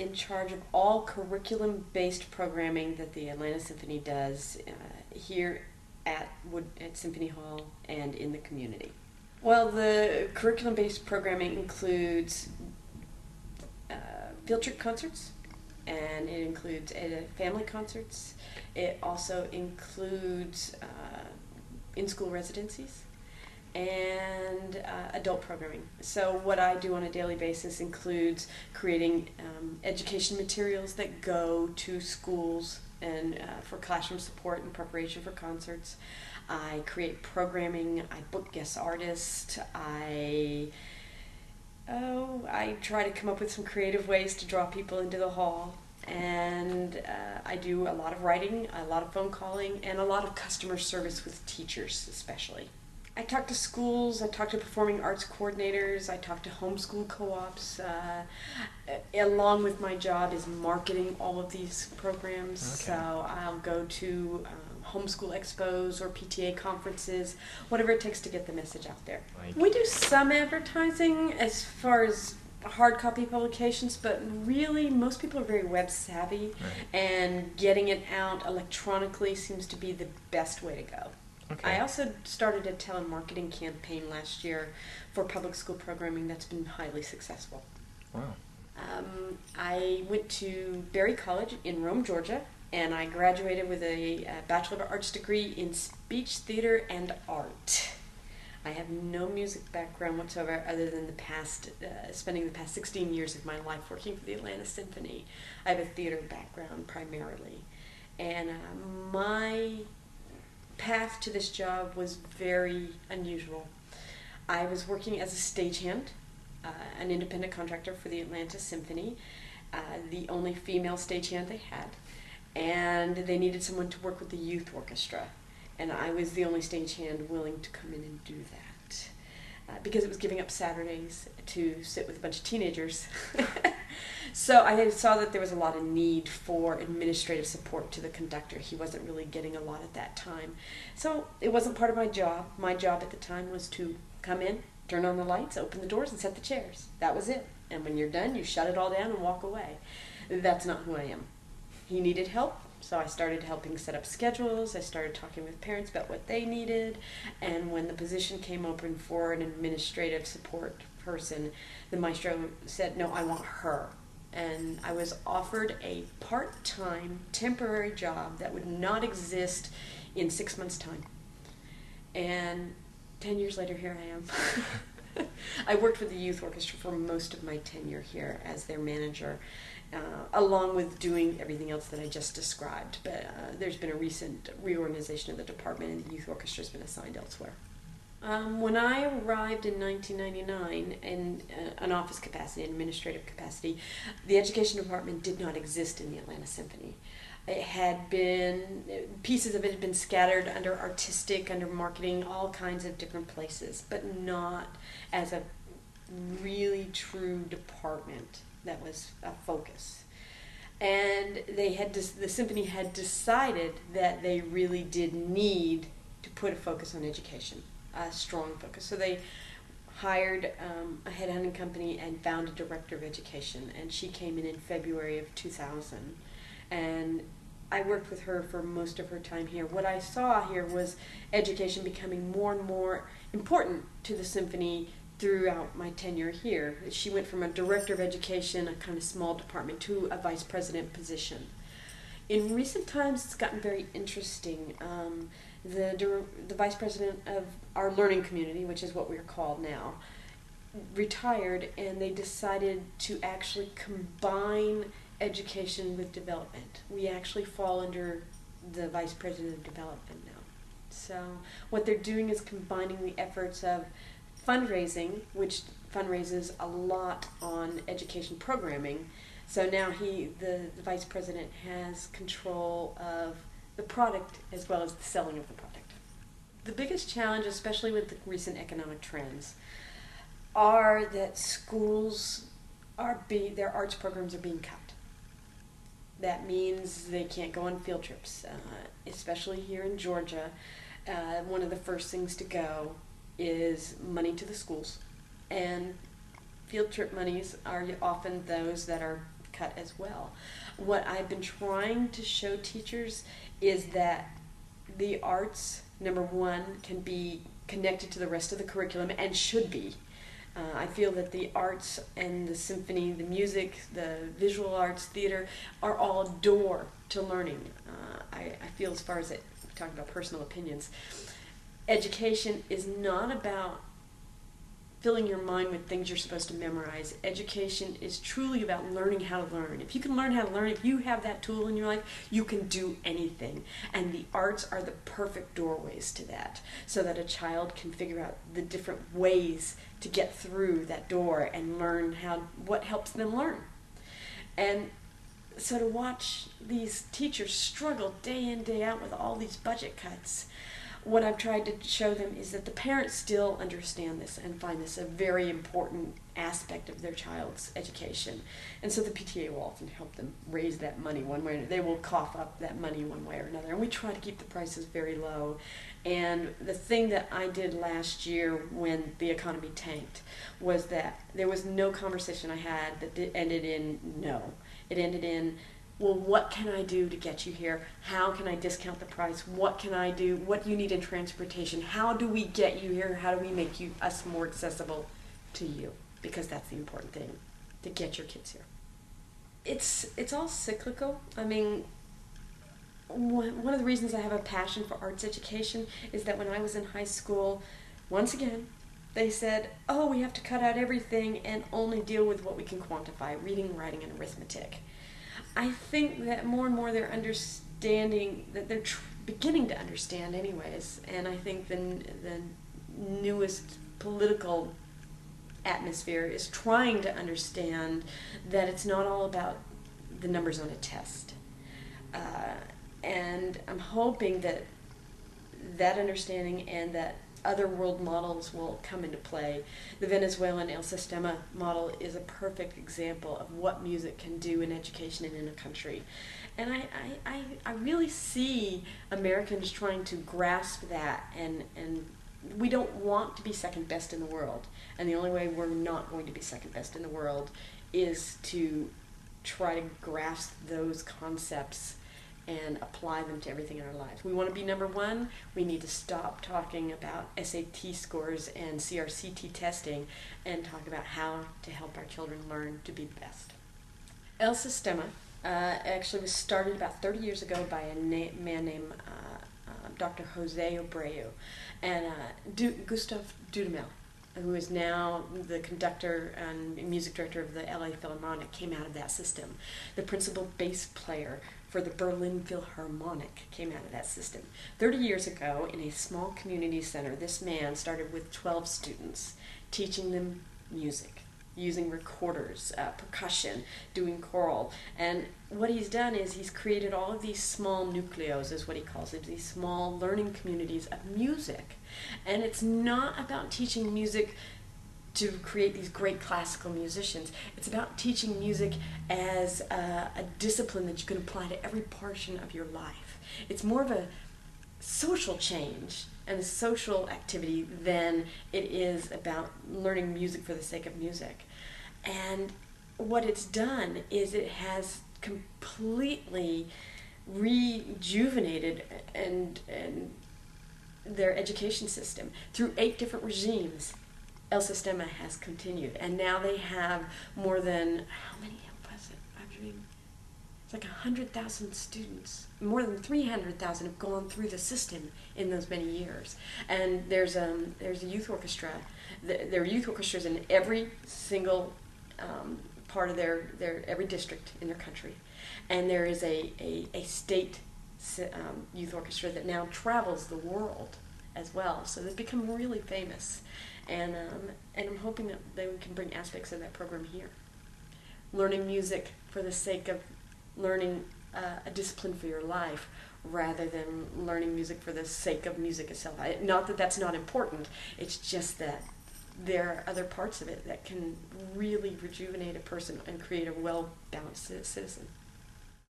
in charge of all curriculum-based programming that the Atlanta Symphony does here at Symphony Hall and in the community. Well, the curriculum-based programming includes field trip concerts, and it includes family concerts. It also includes in-school residencies and adult programming. So what I do on a daily basis includes creating education materials that go to schools and for classroom support and preparation for concerts. I create programming, I book guest artists, I try to come up with some creative ways to draw people into the hall, and I do a lot of writing, a lot of phone calling, and a lot of customer service with teachers especially. I talk to schools, I talk to performing arts coordinators, I talk to homeschool co-ops. Along with my job is marketing all of these programs. Okay. So I'll go to homeschool expos or PTA conferences, whatever it takes to get the message out there. We do some advertising as far as hard copy publications, but really most people are very web savvy, right, and getting it out electronically seems to be the best way to go. Okay. I also started a telemarketing campaign last year for public school programming that's been highly successful. Wow. I went to Berry College in Rome, Georgia, and I graduated with a Bachelor of Arts degree in speech, theater, and art. I have no music background whatsoever other than spending the past 16 years of my life working for the Atlanta Symphony. I have a theater background primarily, and my path to this job was very unusual. I was working as a stagehand, an independent contractor for the Atlanta Symphony, the only female stagehand they had, and they needed someone to work with the youth orchestra, and I was the only stagehand willing to come in and do that because it was giving up Saturdays to sit with a bunch of teenagers. So I saw that there was a lot of need for administrative support to the conductor. He wasn't really getting a lot at that time. So it wasn't part of my job. My job at the time was to come in, turn on the lights, open the doors, and set the chairs. That was it. And when you're done, you shut it all down and walk away. That's not who I am. He needed help, so I started helping set up schedules. I started talking with parents about what they needed. And when the position came open for an administrative support person, the maestro said, "No, I want her." And I was offered a part-time temporary job that would not exist in 6 months' time. And 10 years later, here I am. I worked with the youth orchestra for most of my tenure here as their manager, along with doing everything else that I just described. But there's been a recent reorganization of the department, and the youth orchestra has been assigned elsewhere. When I arrived in 1999 in an office capacity, an administrative capacity, the education department did not exist in the Atlanta Symphony. It had been, pieces of it had been scattered under artistic, under marketing, all kinds of different places, but not as a really true department that was a focus. And the symphony had decided that they really did need to put a focus on education. A strong focus. So they hired a headhunting company and found a director of education, and she came in February of 2000, and I worked with her for most of her time here. What I saw here was education becoming more and more important to the symphony throughout my tenure here. She went from a director of education, a kind of small department, to a vice president position. In recent times, it's gotten very interesting. The vice president of our learning community, which is what we're called now, retired, and they decided to actually combine education with development. We actually fall under the vice president of development now. So what they're doing is combining the efforts of fundraising, which fundraises a lot on education programming. So now the vice president has control of the product as well as the selling of the product. The biggest challenge, especially with the recent economic trends, are that schools their arts programs are being cut. That means they can't go on field trips, especially here in Georgia. One of the first things to go is money to the schools, and field trip monies are often those that are cut as well. What I've been trying to show teachers is that the arts, number one, can be connected to the rest of the curriculum and should be. I feel that the arts and the symphony, the music, the visual arts, theater, are all a door to learning. I feel, as far as talking about personal opinions, education is not about filling your mind with things you're supposed to memorize. Education is truly about learning how to learn. If you can learn how to learn, if you have that tool in your life, you can do anything. And the arts are the perfect doorways to that, so that a child can figure out the different ways to get through that door and learn what helps them learn. And so to watch these teachers struggle day in, day out with all these budget cuts, what I've tried to show them is that the parents still understand this and find this a very important aspect of their child's education. And so the PTA will often help them raise that money one way or another. They will cough up that money one way or another. And we try to keep the prices very low. And the thing that I did last year when the economy tanked was that there was no conversation I had that ended in no. It ended in, well, what can I do to get you here? How can I discount the price? What can I do? What do you need in transportation? How do we get you here? How do we make us more accessible to you? Because that's the important thing, to get your kids here. It's all cyclical. I mean, one of the reasons I have a passion for arts education is that when I was in high school, once again, they said, oh, we have to cut out everything and only deal with what we can quantify, reading, writing, and arithmetic. I think that more and more they're understanding, that they're beginning to understand anyways, and I think the newest political atmosphere is trying to understand that it's not all about the numbers on a test. And I'm hoping that that understanding and that other world models will come into play. The Venezuelan El Sistema model is a perfect example of what music can do in education and in a country. And I really see Americans trying to grasp that, and we don't want to be second best in the world. And the only way we're not going to be second best in the world is to try to grasp those concepts and apply them to everything in our lives. We want to be number one. We need to stop talking about SAT scores and CRCT testing and talk about how to help our children learn to be the best. El Sistema actually was started about 30 years ago by a man named Dr. Jose Abreu and Gustav Dudamel, who is now the conductor and music director of the LA Philharmonic, came out of that system. The principal bass player for the Berlin Philharmonic came out of that system. 30 years ago, in a small community center, this man started with 12 students, teaching them music, using recorders, percussion, doing choral. And what he's done is he's created all of these small nucleos, is what he calls them, these small learning communities of music. And it's not about teaching music to create these great classical musicians. It's about teaching music as a discipline that you can apply to every portion of your life. It's more of a social change and a social activity than it is about learning music for the sake of music. And what it's done is it has completely rejuvenated and their education system through 8 different regimes. El Sistema has continued, and now they have more than, how many was it? It's like 100,000 students. More than 300,000 have gone through the system in those many years. And there's a youth orchestra. There are youth orchestras in every single part of their every district in their country, and there is a state youth orchestra that now travels the world as well. So they've become really famous. And I'm hoping that they can bring aspects of that program here. Learning music for the sake of learning a discipline for your life, rather than learning music for the sake of music itself. Not that that's not important, it's just that there are other parts of it that can really rejuvenate a person and create a well-balanced citizen.